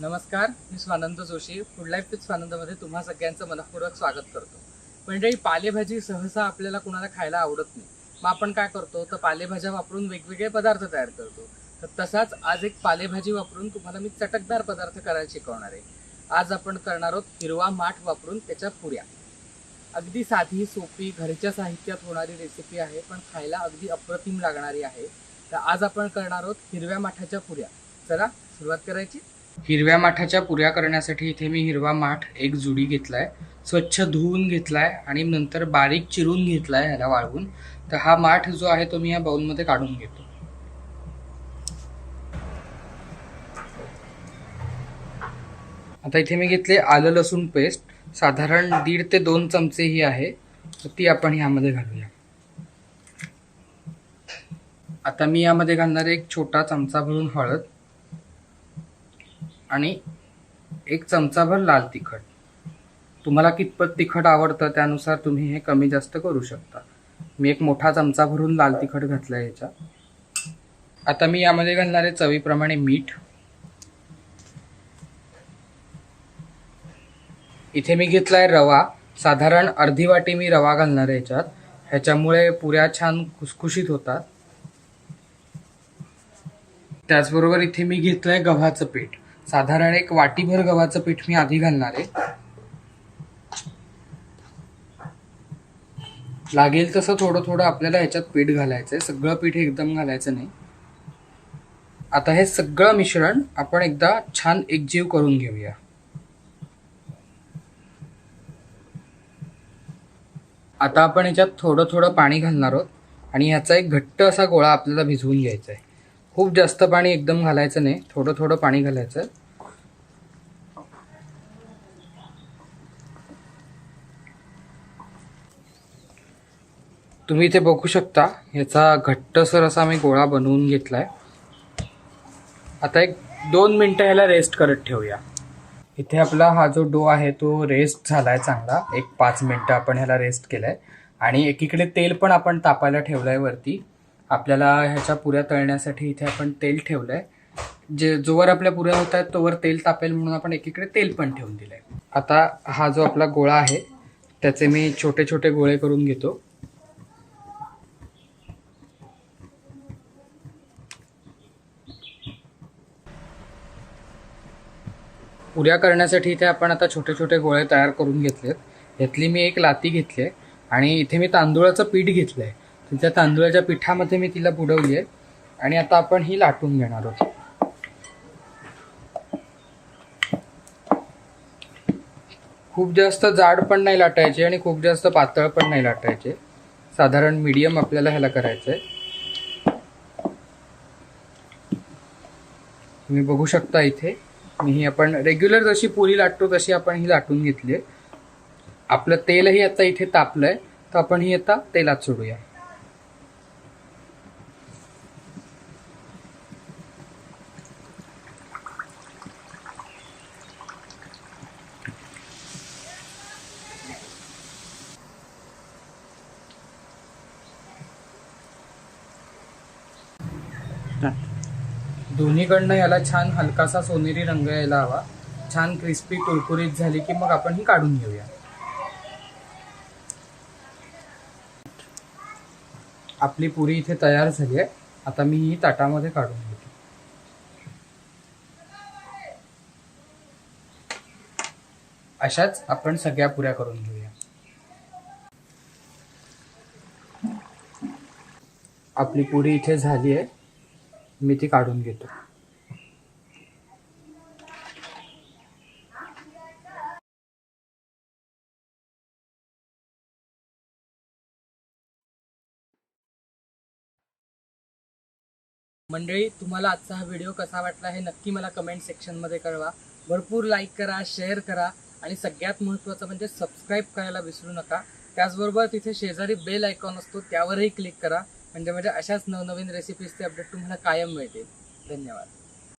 नमस्कार, मी Swanand Joshi. Food life with स्वानंदमध्ये तुम्हा सगळ्यांचं मनःपूर्वक स्वागत करतो. मंडळी, पालेभाजी सहसा आपल्याला कुणाला खायला आवडत नाही. मग आपण काय करतो तर पालेभाज्या वापरून वेगवेगळे पदार्थ तयार करतो. तर तसाच आज एक पालेभाजी वापरून तुम्हाला मी चटकदार पदार्थ करायला शिकवणार आहे. आज आपण करणार आहोत हिरवा माठ वापरून त्याच्या पुऱ्या. अगदी साधी, सोपी, घरच्या साहित्यात होणारी रेसिपी आहे, पण खायला अगदी अप्रतिम लागणारी आहे. तर आज आपण करणार आहोत हिरव्या माठाच्या पुऱ्या. चला सुरुवात करायची. हिरव्या माठाच्या पुऱ्या करण्यासाठी इथे मी हिरवा माठ एक जुडी घेतलाय, स्वच्छ धुवून घेतलाय आणि नंतर बारीक चिरून घेतलाय ह्याला वाळवून. तर हा माठ जो आहे तो मी या बाउलमध्ये काढून घेतो. आता इथे मी घेतले आलं लसूण पेस्ट, साधारण 1.5 ते 2 चमचे ही आहे, तर ती आपण ह्यामध्ये घालूया. आता मी यामध्ये घालणार एक छोटा चमचा भरून हळद आणि 1 चमचाभर लाल तिखट. तुम्हाला कितपत तिखट आवडतं त्यानुसार तुम्ही हे कमी जास्त करू शकता. मी एक मोठा चमचा भरून लाल तिखट घातलंय ह्याच्यात. आता मी यामध्ये घालणार आहे चवीप्रमाणे मीठ. इथे मी घेतलाय रवा, साधारण अर्धी वाटी मी रवा घालणार आहे ह्याच्यात. ह्याच्यामुळे पुऱ्या छान खुसखुशीत होतात. त्याचबरोबर इथे मी घेतलंय गव्हाचं पीठ, साधारण एक वाटीभर गव्हाचं पीठ मी आधी घालणार आहे. लागेल तसं थोडं थोडं आपल्याला ह्याच्यात पीठ घालायचंय, सगळं पीठ एकदम घालायचं नाही. आता हे सगळं मिश्रण आपण एकदा छान एकजीव करून घेऊया. आता आपण ह्याच्यात थोडं थोडं पाणी घालणार आहोत आणि ह्याचा एक घट्ट असा गोळा आपल्याला भिजवून घ्यायचा आहे. खूप जास्त पाणी एकदम घालायचं नाही, थोडं थोडं पाणी घालायचं. तुम्ही इथे बघू शकता ह्याचा घट्टसर असा मी गोळा बनवून घेतलाय. आता एक 2 मिनिटं ह्याला रेस्ट करत ठेवूया. इथे आपला हा जो डो आहे तो रेस्ट झालाय चांगला. एक 5 मिनिटं आपण ह्याला रेस्ट केलाय आणि एकीकडे तेल पण आपण तापायला ठेवलंय वरती. आपल्याला ह्याच्या पुऱ्या तळण्यासाठी इथे आपण तेल ठेवलंय. जोवर आपल्या पुऱ्या होत आहेत तोवर तेल तापेल म्हणून आपण एकीकडे तेल पण ठेवून दिलंय. आता हा जो आपला गोळा आहे त्याचे मी छोटे छोटे गोळे करून घेतो. पुऱ्या करण्यासाठी इथे आपण आता छोटे छोटे गोळे तयार करून घेतलेत. यातली मी एक लाती घेतली आहे आणि इथे मी तांदूळाचं पीठ घेतलं आहे. त्या तांदूळाच्या पिठामध्ये मी तिला बुडवली आहे आणि आता आपण ही लाटून घेणार आहोत. खूप जास्त जाड पण नाही लाटायचे आणि खूप जास्त पातळ पण नाही लाटायचे, साधारण मीडियम आपल्याला ह्याला करायचंय. तुम्ही बघू शकता इथे मी ही आपण रेग्युलर जशी पुरी लाटतो तशी आपण ही लाटून घेतली आहे. आपलं तेलही आता इथे तापलंय, तर आपण ही आता तेलात सोडूया. दोन्हीकडनं याला छान हलकासा सोनेरी रंग यायला हवा. छान क्रिस्पी कुरकुरीत झाली की मग आपण ही काढून घेऊया. आपली पुरी इथे तयार झाली आहे. आता मी ही ताटामध्ये काढून घेतो. अशाच आपण सगळ्या पुऱ्या करून घेऊया. आपली पुरी इथे झाली आहे, मी ती काढून घेतो. मंडळी, तुम्हाला आजचा हा व्हिडिओ कसा वाटला हे नक्की मला कमेंट सेक्शनमध्ये कळवा. भरपूर लाईक करा, शेअर करा आणि सगळ्यात महत्त्वाचं म्हणजे सबस्क्राईब करायला विसरू नका. त्याचबरोबर तिथे शेजारी बेल आयकॉन असतो त्यावरही क्लिक करा, म्हणजे अशाच नवनवीन रेसिपीजचे अपडेट तुम्हाला कायम मिळतील. धन्यवाद.